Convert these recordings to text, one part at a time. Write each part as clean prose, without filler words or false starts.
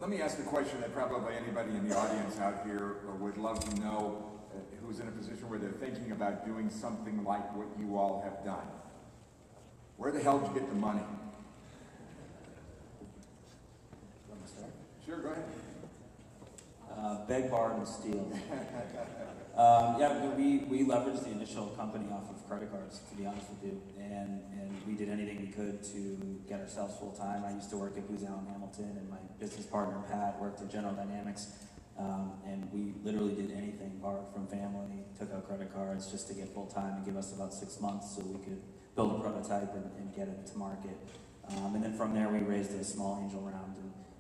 Let me ask a question that probably anybody in the audience out here would love to know, who's in a position where they're thinking about doing something like what you all have done. Where the hell did you get the money? Want to start? Sure, go ahead. Beg, borrow, and steal. We leveraged the initial company off of credit cards, to be honest with you, and we did anything we could to get ourselves full time. I used to work at Booz Allen Hamilton, and my business partner Pat worked at General Dynamics, and we literally did anything, borrowed from family, took out credit cards just to get full time and give us about 6 months so we could build a prototype and get it to market. And then from there we raised a small angel round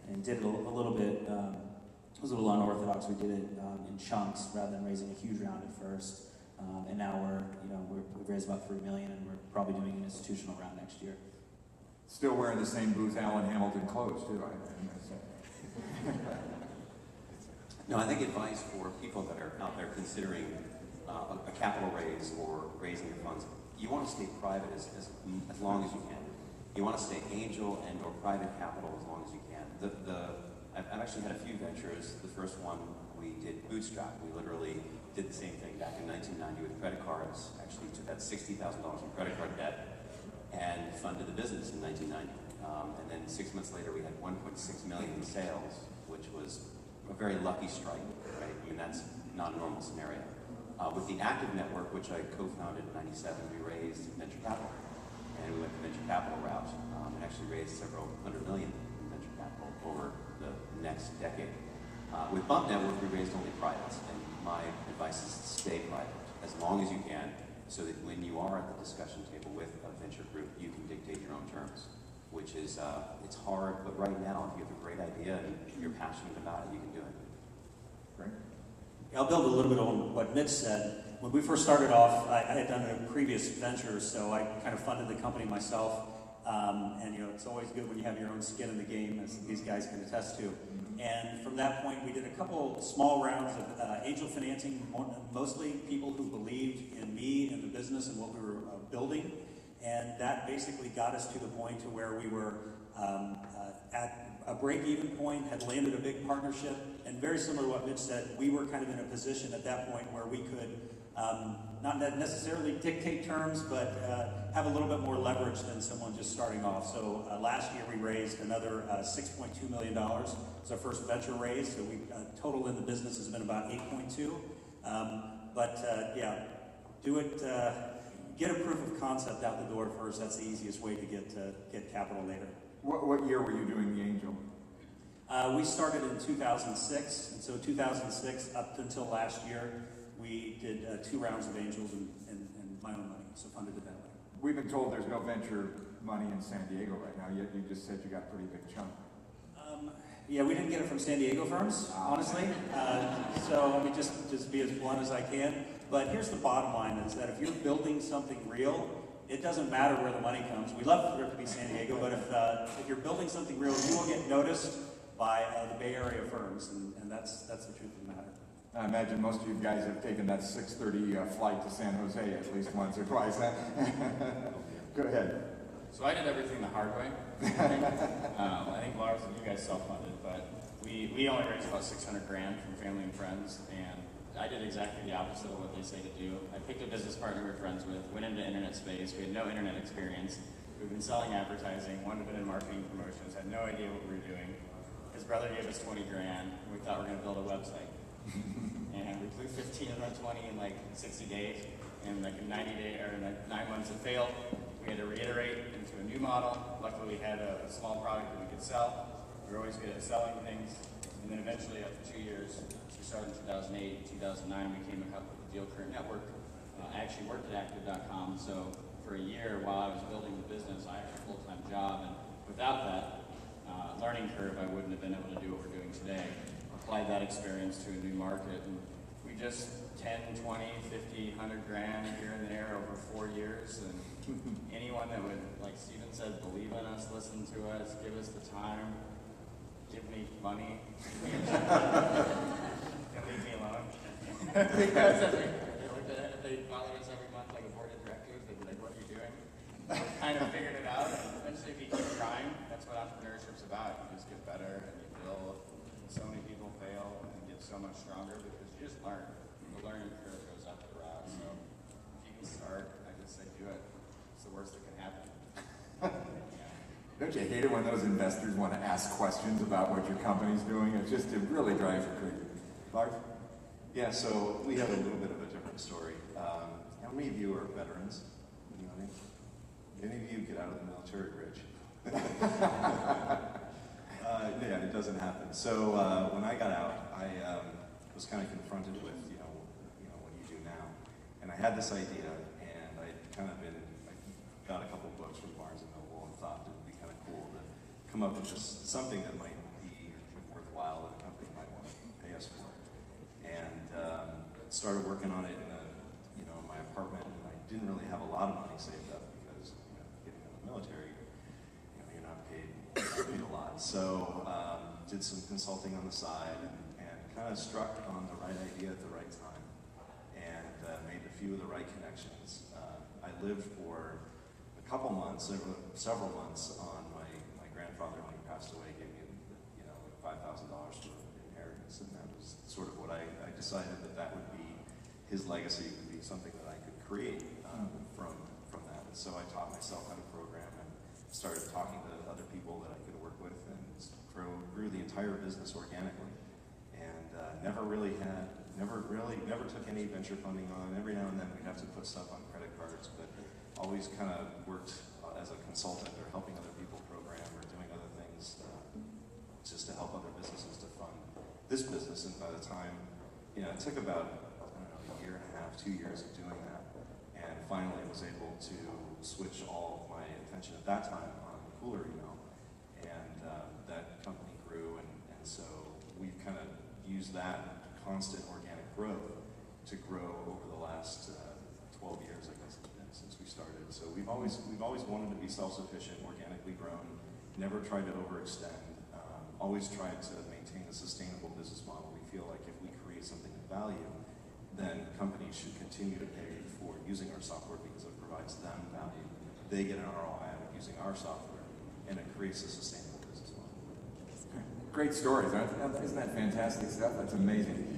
and did it a little bit. It was a little unorthodox. We did it in chunks rather than raising a huge round at first. And now we've raised about $3 million, and we're probably doing an institutional round next year. Still wearing the same Booz Allen Hamilton clothes too, right? No, I think advice for people that are out there considering a capital raise or raising your funds, you want to stay private as long as you can. You want to stay angel and or private capital as long as you can. I've actually had a few ventures. The first one we did bootstrap. We literally did the same thing back in 1990 with credit cards. Actually took out $60,000 in credit card debt and funded the business in 1990. And then 6 months later we had 1.6 million in sales, which was a very lucky strike, right? I mean, that's not a normal scenario. With the Active Network, which I co-founded in 97, we raised venture capital. And we went the venture capital route and actually raised several $100 million in venture capital over the next decade. With Bump Network, we raised only privates, and my advice is to stay private as long as you can, so that when you are at the discussion table with a venture group, you can dictate your own terms, which is, it's hard, but right now, if you have a great idea and you're passionate about it, you can do it. Great. I'll build a little bit on what Mitch said. When we first started off, I had done a previous venture, so I kind of funded the company myself. And it's always good when you have your own skin in the game, as these guys can attest to. And from that point, we did a couple small rounds of angel financing, mostly people who believed in me and the business and what we were building. And that basically got us to the point to where we were at a break-even point, had landed a big partnership, and very similar to what Mitch said, we were kind of in a position at that point where we could not necessarily dictate terms, but have a little bit more leverage than someone just starting off. So last year we raised another $6.2 million. It was our first venture raise, so we total in the business has been about 8.2. Yeah, do it. Get a proof of concept out the door first. That's the easiest way to get capital later. What year were you doing the angel? We started in 2006, and so 2006 up until last year, we did 2 rounds of angels and my own money, so funded it that way. We've been told there's no venture money in San Diego right now, yet you just said you got a pretty big chunk. Yeah, we didn't get it from San Diego firms, honestly. So let me just be as blunt as I can. But here's the bottom line, is that if you're building something real, it doesn't matter where the money comes. We love for it to be San Diego, but if you're building something real, you will get noticed by the Bay Area firms, and that's the truth of the matter. I imagine most of you guys have taken that 6:30 flight to San Jose at least once or twice. Go ahead. So I did everything the hard way. I think Lars and you guys self-funded, but we only raised about $600 grand from family and friends, and I did exactly the opposite of what they say to do. I picked a business partner we were friends with, went into internet space. We had no internet experience. We've been selling advertising, one had been in marketing promotions, had no idea what we were doing. His brother gave us 20 grand, and we thought we were going to build a website. And we flew 15 and then 20 in like 60 days, and like in 9 months it failed. We had to reiterate into a new model. Luckily we had a small product that we could sell. We were always good at selling things. And then eventually after 2 years, we started in 2008, 2009, we came up with the Deal Current Network. I actually worked at Active.com, so for a year while I was building the business, I had a full-time job, and without that learning curve, I wouldn't have been able to do what we're doing today. Applied that experience to a new market, and we just 10, 20, 50, 100 grand here and there over 4 years, and anyone that would, like Steven said, believe in us, listen to us, give us the time, give me money, and leave me alone. Because if they followed us every month like a board of directors, they'd be like, what are you doing? We kind of figured it out, and eventually if you keep trying, that's what entrepreneurship's about. You just get better, and you build, so much stronger because you just learn. The learning curve goes up the rock. So if you can start, I can say do it. It's the worst that can happen. Don't you hate it when those investors want to ask questions about what your company's doing? It really drives you crazy. Lars? Yeah, so we have a little bit of a different story. How many of you are veterans in the audience? Any of you get out of the military rich? Yeah, it doesn't happen. So when I got out, I was kind of confronted with, what do you do now? And I had this idea, and I got a couple books from Barnes and Noble and thought it would be kind of cool to come up with just something that might be worthwhile that a company might want to pay us for. And started working on it in my apartment, and I didn't really have a lot of money saved up because getting out of the military, you're not paid a lot. So did some consulting on the side and kind of struck on the right idea at the right time, and made a few of the right connections. I lived for a couple months, several months on my grandfather when he passed away gave me $5,000 for inheritance, and that was sort of what I decided that would be his legacy, would be something that I could create from that. And so I taught myself how to program and started talking to other people that I could work with, and grew the entire business organically, and never took any venture funding on. Every now and then we'd have to put stuff on credit cards, but always kind of worked as a consultant or helping other people program or doing other things just to help other businesses to fund this business. And by the time, it took about, a year and a half, 2 years of doing that, and finally was able to switch all of my attention at that time on the cooler email, and that company grew, and so we've kind of used that constant organic growth to grow over the last 12 years, I guess it's been, since we started. So we've always wanted to be self-sufficient, organically grown, never tried to overextend, always tried to maintain a sustainable business model. We feel like if we create something of value, then companies should continue to pay for using our software because it provides them value. They get an ROI out of using our software, and it creates a sustainable business model. Great stories. Isn't that fantastic stuff? That's amazing.